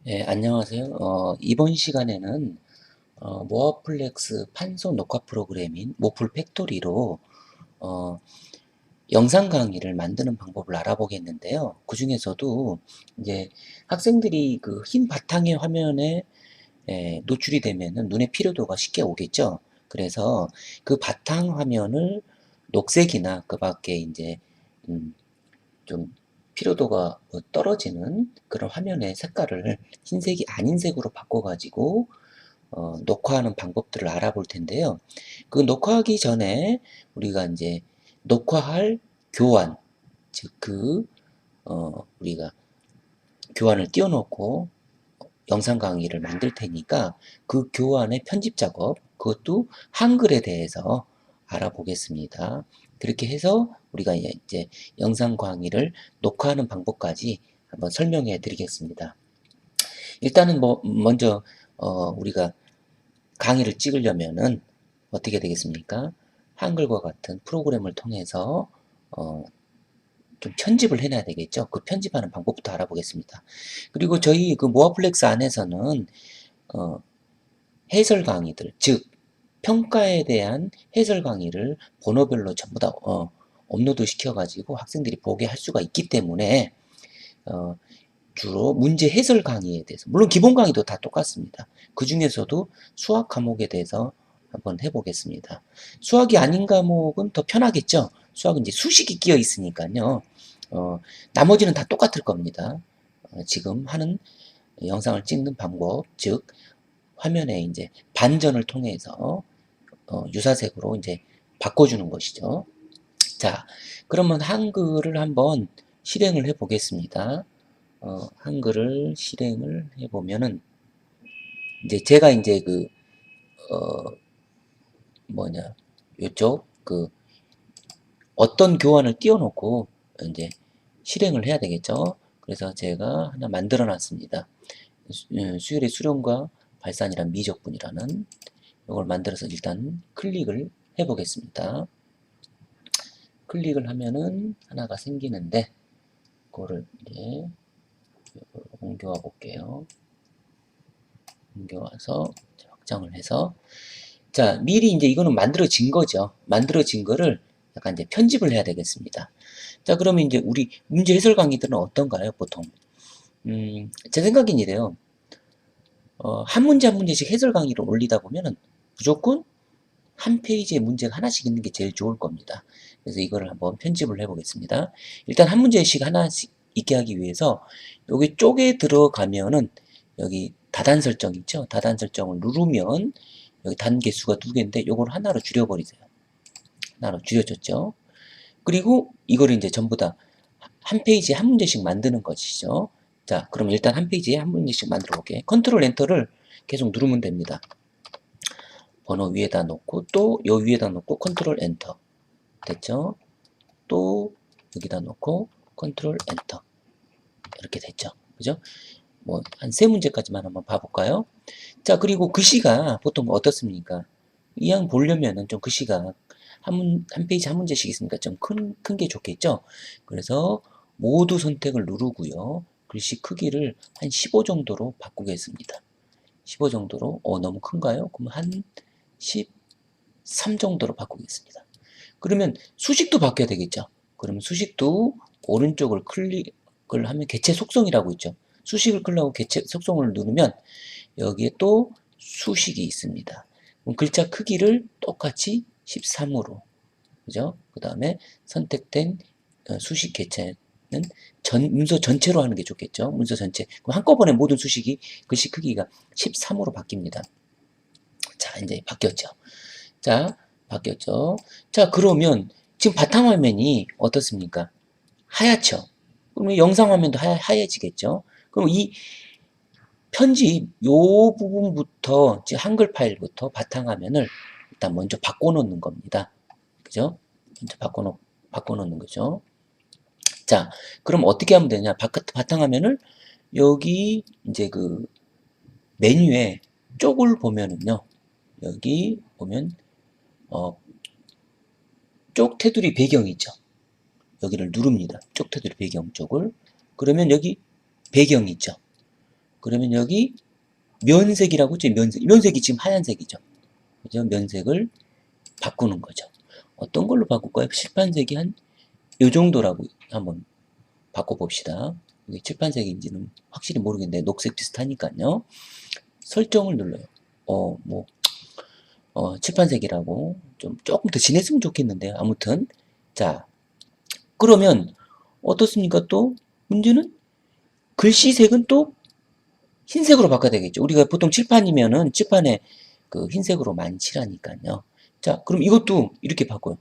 네, 안녕하세요. 이번 시간에는 모아플렉스 판소 녹화 프로그램인 모플 팩토리로 어, 영상 강의를 만드는 방법을 알아보겠는데요. 그 중에서도 이제 학생들이 그 흰 바탕의 화면에 노출이 되면은 눈의 피로도가 쉽게 오겠죠. 그래서 그 바탕 화면을 녹색이나 그 밖에 이제 음, 좀 피로도가 떨어지는 그런 화면의 색깔을 흰색이 아닌 색으로 바꿔가지고 녹화하는 방법들을 알아볼 텐데요. 그 녹화하기 전에 우리가 이제 녹화할 교환, 즉 우리가 교환을 띄워놓고 영상 강의를 만들 테니까 그 교환의 편집 작업, 그것도 한글에 대해서 알아보겠습니다. 그렇게 해서 우리가 이제 영상 강의를 녹화하는 방법까지 한번 설명해 드리겠습니다. 일단은 먼저 우리가 강의를 찍으려면은 어떻게 되겠습니까? 한글과 같은 프로그램을 통해서 어, 좀 편집을 해놔야 되겠죠. 그 편집하는 방법부터 알아보겠습니다. 그리고 저희 그 모아플렉스 안에서는 어, 해설 강의들, 즉 평가에 대한 해설 강의를 번호별로 전부 다 업로드 시켜가지고 학생들이 보게 할 수가 있기 때문에 어, 주로 문제 해설 강의에 대해서, 물론 기본 강의도 다 똑같습니다. 그 중에서도 수학 과목에 대해서 한번 해보겠습니다. 수학이 아닌 과목은 더 편하겠죠. 수학은 이제 수식이 끼어 있으니까요. 나머지는 다 똑같을 겁니다. 지금 하는 영상을 찍는 방법, 즉 화면에 이제 반전을 통해서 유사색으로 이제 바꿔주는 것이죠. 자, 그러면 한글을 한번 실행을 해 보겠습니다. 한글을 실행을 해 보면은 이제 제가 이제 어, 뭐냐, 요쪽 어떤 교환을 띄워놓고 이제 실행을 해야 되겠죠. 그래서 제가 하나 만들어 놨습니다. 수열의 수렴과 발산이란 미적분이라는 이걸 만들어서 일단 클릭을 해 보겠습니다. 클릭을 하면은 하나가 생기는데 그거를 이제 옮겨와 볼게요. 옮겨와서 확장을 해서 자 미리 이제 이거는 만들어진 거죠. 만들어진 거를 약간 이제 편집을 해야 되겠습니다. 자 그러면 이제 우리 문제 해설 강의들은 어떤가요? 보통 제 생각엔 이래요. 한 문제 한 문제씩 해설 강의를 올리다 보면은 무조건 한 페이지에 문제가 하나씩 있는 게 제일 좋을 겁니다. 그래서 이거를 한번 편집을 해 보겠습니다. 일단 한 문제씩 하나씩 있게 하기 위해서 여기 쪽에 들어가면은 여기 다단 설정 있죠? 다단 설정을 누르면 여기 단계수가 2개인데 요걸 하나로 줄여버리세요. 하나로 줄여줬죠? 그리고 이거를 이제 전부 다 한 페이지에 한 문제씩 만드는 것이죠. 자, 그럼 일단 한 페이지에 한 문제씩 만들어 볼게요. 컨트롤 엔터를 계속 누르면 됩니다. 번호 위에다 놓고 또 요 위에다 놓고 컨트롤 엔터 됐죠? 또 여기다 놓고 컨트롤 엔터 이렇게 됐죠? 그죠? 뭐 한 3문제까지만 한번 봐볼까요? 자 그리고 글씨가 보통 어떻습니까? 이왕 보려면은 좀 글씨가 한 페이지 한 문제씩 있으니까 좀 큰 게 좋겠죠? 그래서 모두 선택을 누르고요. 글씨 크기를 한 15 정도로 바꾸겠습니다. 15 정도로 너무 큰가요? 그럼 한 13 정도로 바꾸겠습니다. 그러면 수식도 바뀌어야 되겠죠. 그러면 수식도 오른쪽을 클릭을 하면 개체 속성이라고 있죠. 수식을 클릭하고 개체 속성을 누르면 여기에 또 수식이 있습니다. 그럼 글자 크기를 똑같이 13으로 그죠? 그 다음에 선택된 수식 개체는 문서 전체로 하는 게 좋겠죠. 문서 전체. 그럼 한꺼번에 모든 수식이 글씨 크기가 13으로 바뀝니다. 자, 이제 바뀌었죠. 자, 바뀌었죠. 자, 그러면 지금 바탕화면이 어떻습니까? 하얗죠. 그러면 영상화면도 하얘지겠죠. 그럼 이 편집 요 부분부터 지금 한글 파일부터 바탕화면을 일단 먼저 바꿔놓는 겁니다. 그죠? 먼저 바꿔놓는 거죠. 자, 그럼 어떻게 하면 되냐? 바탕화면을 여기 이제 그 메뉴에 쪽을 보면은요. 여기 보면 어, 쪽 테두리 배경이 있죠. 여기를 누릅니다. 쪽 테두리 배경 쪽을. 그러면 여기 배경이 있죠. 그러면 여기 면색이라고 했죠. 면색이 지금 하얀색이죠. 그죠? 면색을 바꾸는 거죠. 어떤 걸로 바꿀까요? 칠판색이 한 요 정도라고 한번 바꿔봅시다. 이게 칠판색인지는 확실히 모르겠는데 녹색 비슷하니까요. 설정을 눌러요. 칠판색이라고 좀 조금 더 진했으면 좋겠는데요. 아무튼 자, 그러면 어떻습니까? 또 문제는 글씨색은 또 흰색으로 바꿔야 되겠죠. 우리가 보통 칠판이면은 칠판에 그 흰색으로 많이 칠하니까요. 자, 그럼 이것도 이렇게 바꿔요.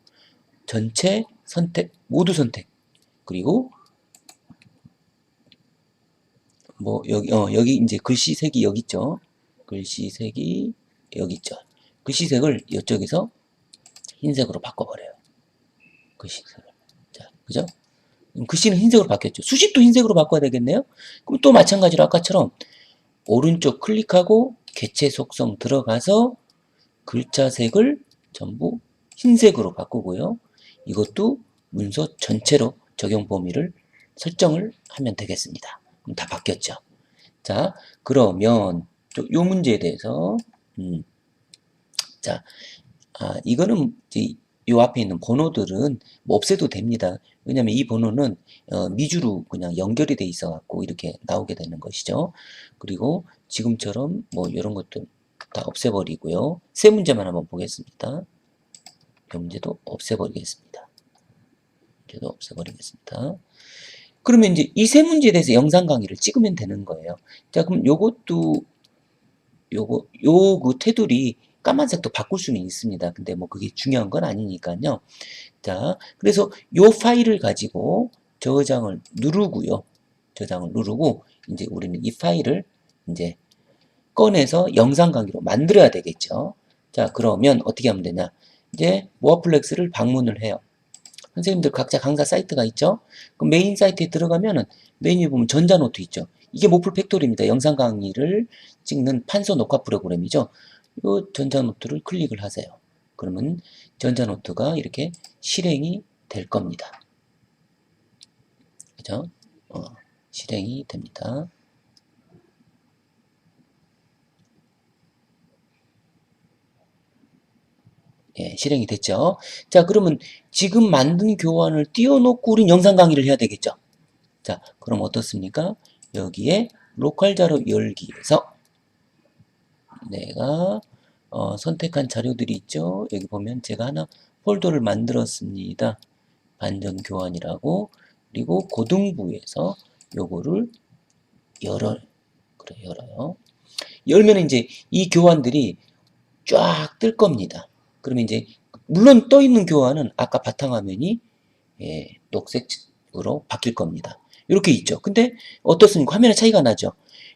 전체 선택, 모두 선택. 그리고 뭐 여기 이제 글씨색이 여기 있죠. 글씨색이 여기 있죠. 글씨색을 이쪽에서 흰색으로 바꿔버려요. 글씨색을. 자, 그죠? 글씨는 흰색으로 바뀌었죠. 수식도 흰색으로 바꿔야 되겠네요. 그럼 또 마찬가지로 아까처럼 오른쪽 클릭하고 개체 속성 들어가서 글자색을 전부 흰색으로 바꾸고요. 이것도 문서 전체로 적용 범위를 설정을 하면 되겠습니다. 그럼 다 바뀌었죠. 자, 그러면 요 문제에 대해서 자, 이거는 이제 요 앞에 있는 번호들은 뭐 없애도 됩니다. 왜냐면 이 번호는 미주로 그냥 연결이 돼 있어 갖고 이렇게 나오게 되는 것이죠. 그리고 지금처럼 뭐 이런 것도 다 없애버리고요. 세 문제만 한번 보겠습니다. 이 문제도 없애버리겠습니다. 문제도 없애버리겠습니다. 그러면 이제 이 세 문제에 대해서 영상 강의를 찍으면 되는 거예요. 자, 그럼 요것도 그 테두리 까만색도 바꿀 수는 있습니다. 근데 뭐 그게 중요한 건 아니니까요. 자, 그래서 요 파일을 가지고 저장을 누르고요. 저장을 누르고 이제 우리는 이 파일을 이제 꺼내서 영상 강의로 만들어야 되겠죠. 자, 그러면 어떻게 하면 되냐? 이제 모아플렉스를 방문을 해요. 선생님들 각자 강사 사이트가 있죠. 그럼 메인 사이트에 들어가면은 메뉴에 보면 전자노트 있죠. 이게 모플 팩토리입니다. 영상 강의를 찍는 판서 녹화 프로그램이죠. 이 전자노트를 클릭을 하세요. 그러면 전자노트가 이렇게 실행이 될 겁니다. 그죠? 실행이 됩니다. 예, 실행이 됐죠. 자, 그러면 지금 만든 교환을 띄워놓고 우린 영상 강의를 해야 되겠죠. 자, 그럼 어떻습니까? 여기에 로컬 자료 열기에서 내가 선택한 자료들이 있죠. 여기 보면 제가 하나 폴더를 만들었습니다. 반전 교환이라고. 그리고 고등부에서 요거를 열어요. 열면 이제 이 교환들이 쫙 뜰 겁니다. 그러면 이제 물론 떠 있는 교환은 아까 바탕화면이 녹색으로 바뀔 겁니다. 이렇게 있죠. 근데 어떻습니까? 화면에 차이가 나죠.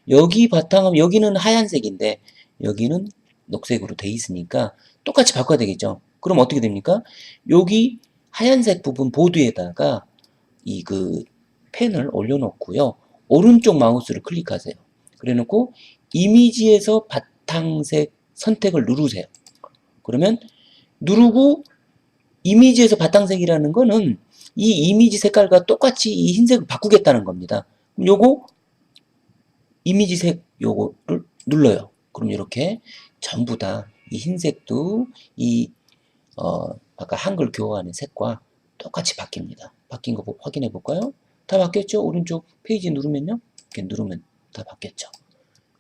여기 바탕화면 여기는 하얀색인데 여기는 녹색으로 돼 있으니까 똑같이 바꿔야 되겠죠. 그럼 어떻게 됩니까? 여기 하얀색 부분 보드에다가 이 그 펜을 올려놓고요. 오른쪽 마우스를 클릭하세요. 그래놓고 이미지에서 바탕색 선택을 누르세요. 그러면 누르고 이미지에서 바탕색이라는 거는 이 이미지 색깔과 똑같이 이 흰색을 바꾸겠다는 겁니다. 그럼 요거 이미지색 요거를 눌러요. 그럼 이렇게 전부 다 이 흰색도 이 아까 한글 교환의 색과 똑같이 바뀝니다. 바뀐 거 확인해 볼까요? 다 바뀌었죠? 오른쪽 페이지 누르면요. 이렇게 누르면 다 바뀌었죠.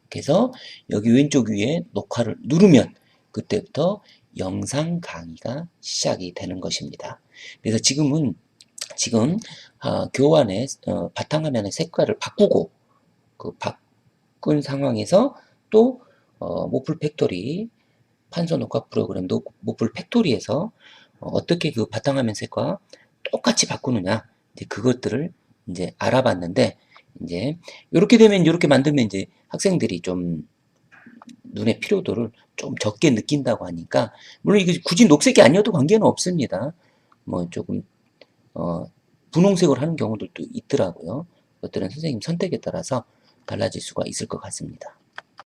그래서 여기 왼쪽 위에 녹화를 누르면 그때부터 영상 강의가 시작이 되는 것입니다. 그래서 지금 교환의 바탕화면의 색깔을 바꾸고 그 바꾼 상황에서 또 모플 팩토리 판서 녹화 프로그램 모플 팩토리에서 어떻게 그 바탕화면 색과 똑같이 바꾸느냐 이제 그것들을 이제 알아봤는데 이제 이렇게 되면 이렇게 만들면 이제 학생들이 좀 눈의 피로도를 좀 적게 느낀다고 하니까 물론 이게 굳이 녹색이 아니어도 관계는 없습니다. 뭐 조금 분홍색으로 하는 경우들도 있더라고요. 그것들은 선생님 선택에 따라서 달라질 수가 있을 것 같습니다.